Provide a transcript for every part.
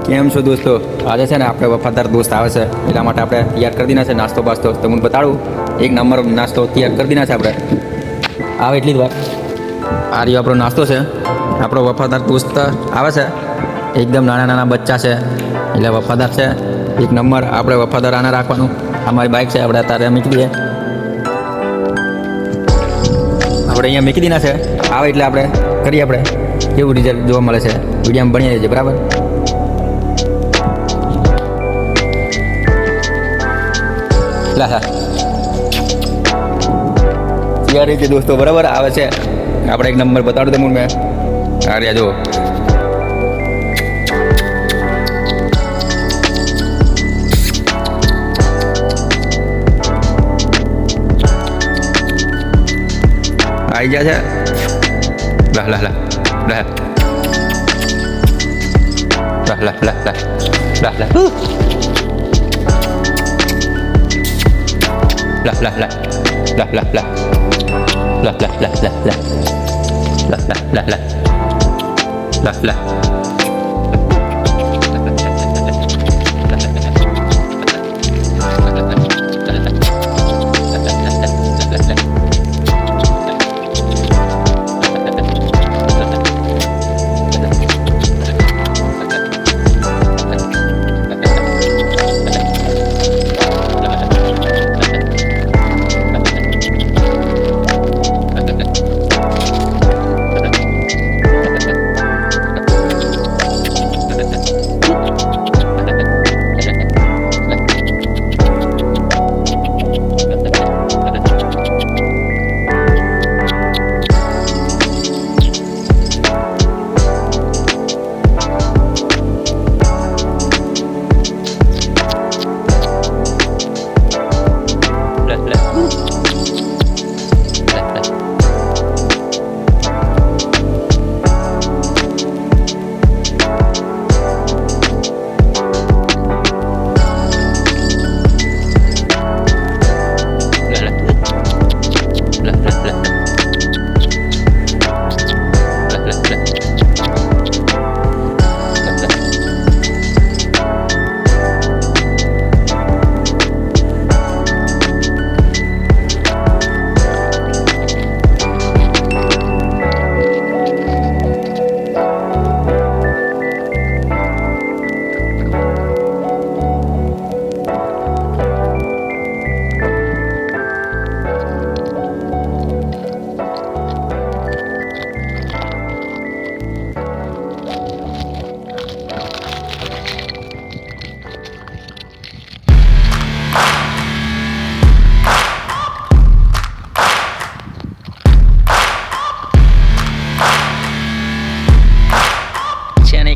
કેમ છો દોસ્તો? આજે છે ને આપણે વફાદાર દોસ્ત આવે છે એટલા માટે આપણે તૈયાર કરી દીધા છે નાસ્તો બાસ્તો. તો હું બતાડું, એક નંબર નાસ્તો તૈયાર કરી દીધા છે આપણે. આવે એટલી જ વાત. આ રહ્યો આપણો નાસ્તો છે. આપણો વફાદાર દોસ્ત આવે છે, એકદમ નાના નાના બચ્ચા છે એટલે વફાદાર છે એક નંબર. આપણે વફાદાર આને રાખવાનું. અમારી બાઇક છે, આપણે અત્યારે મૂકી દઈએ. આપણે અહીંયા મૂકી દીધા છે. આવે એટલે આપણે કરીએ આપણે કેવું રિઝલ્ટ જોવા મળે છે. વિડીયોમાં બની રહેશે બરાબર. તૈયાર છે દોસ્તો, બરાબર આવે છે. આપણે એક નંબર બતાડું તમને મેં. આ રહ્યા જો. આવી ગયા છે. લા લા લા લા લા લા લા લા લા lah lah lah lah lah lah lah lah lah lah lah lah lah lah lah lah lah.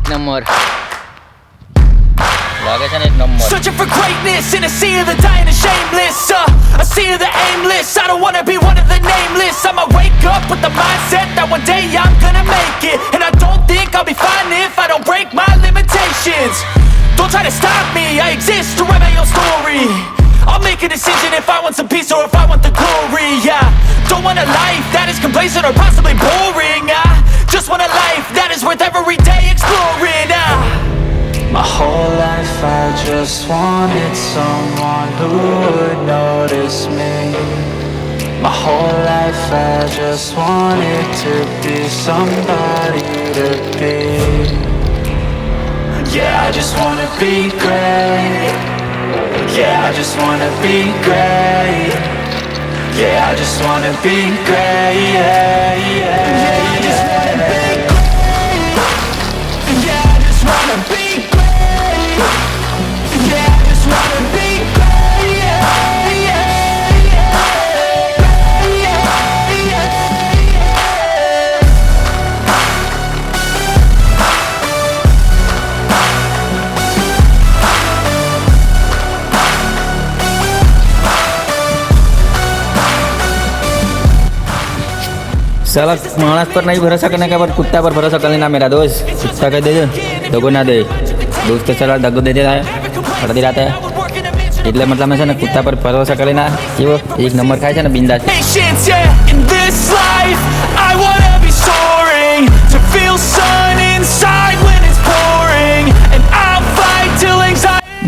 Number લાગે છે ને એક number. Searching for greatness in a sea of the dying and shameless, a sea of the aimless. I don't wanna be one of the nameless. I'ma wake up with the mindset that one day I'm gonna make it, and I don't think I'll be fine if I don't break my limitations. Don't try to stop me, I exist to write my own story. I'll make a decision if I want some peace or if I want the glory. Yeah, don't want a life that is complacent or possibly boring. I just want a life that is worth every day exploring. My whole life I just wanted someone who would notice me. My whole life I just wanted to be somebody to be. Yeah, I just wanna be great. Yeah, I just wanna be great. Yeah, I just wanna be great. Yeah, yeah, yeah, I just wanna be great. Yeah, I just wanna be great. Yeah, I just wanna be great. Yeah, yeah, yeah, yeah, yeah. साला मानस पर नहीं भरोसा करने के बाद कुत्ता पर भरोसा कर लेना मेरा दोस्त. कुत्ता कह दे दगो ना दे. दोस्त चला दगो दे देता है, अड़ती रहता है. એટલે મતલબ છે ને કુત્તા પર ભરોસા કરી ના કેવો એક નંબર ખાય છે ને બિંદાસ. Patience, yeah, in this life I wanna be soaring, to feel sun inside when it's pouring, and I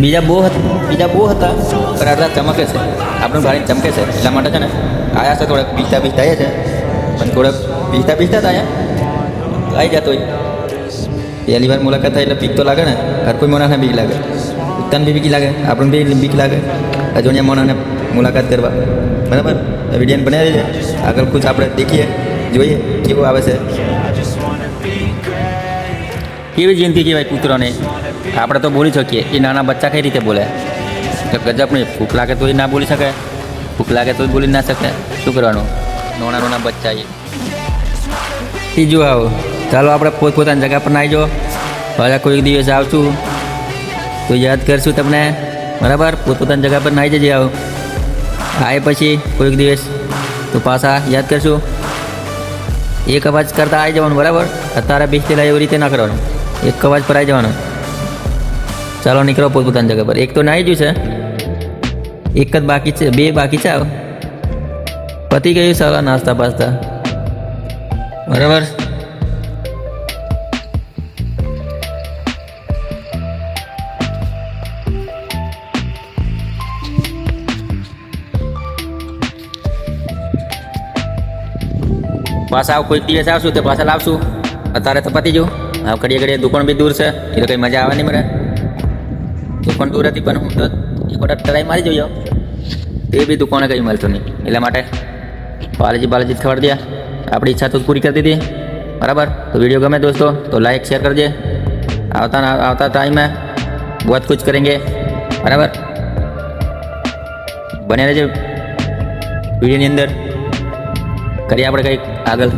બીજા બહુ હતા પણ આટલા ચમકે છે આપણું ગાડી ચમકે છે એટલા માટે છે ને આવ્યા છે થોડાક બીજતા થયા છે પણ થોડાક બીજતા થયા આવી જતો હોય પહેલી વાર મુલાકાત થાય એટલે બીક તો લાગે ને હર કોઈ મોનાને બીક લાગે તને બી બીક લાગે આપણને બી બીક લાગે અજોણ્યા મોનાને મુલાકાત કરવા બરાબર વિડીયોને બનાવી છે આગળ કુછ આપણે દેખીએ જોઈએ કેવું આવે છે કેવી જિંદગી કહેવાય કૂતરોને આપણે તો બોલી શકીએ એ નાના બચ્ચા કઈ રીતે બોલે તો ગજબ નહીં ભૂખ લાગે તો એ ના બોલી શકે ભૂખ લાગે તો બોલી ના શકે શું કરવાનું નાના બચ્ચા એ ત્રીજું આવો ચાલો આપણે પોતપોતાની જગ્યા પર નાહી જો પાછા કોઈક દિવસ આવશું તો યાદ કરશું તમને બરાબર પોતપોતાની જગ્યા પર નાહી જજે આવો આવે પછી કોઈક દિવસ તો પાછા યાદ કરશું એક અવાજ કરતાં આવી જવાનું બરાબર અત્યારે બેસતેલા એવી રીતે ના કરવાનું એક અવાજ પર આવી જવાનું ચાલો નીકળો પોતપોતાની જગ્યા પર એક તો નાહી ગયું છે એક જ બાકી છે બે બાકી છે પતી ગયું સારા નાસ્તા પાસ્તા બરાબર પાછા કોઈક દિવસ આવશું તો પાછા લાવશું અત્યારે તો પતી જવું હવે ઘડીએ દુકાન બી દૂર છે એટલે કંઈ મજા આવે નહીં મને દુકાન દૂર હતી પણ હું તો એક વખત ટ્રાય મારી જોઈએ એ બી દુકાને કંઈ મળતું નહીં એટલા માટે બાલાજી ખબર દે આપણી ઈચ્છા તો પૂરી કરી દીધી બરાબર તો વિડીયો ગમે દોસ્તો તો લાઈક શેર કરજે આવતા ટાઈમે बहुत कुछ करेंगे बराबर बने રહેજો વિડીયોની અંદર કરીએ આપણે કંઈક આગળ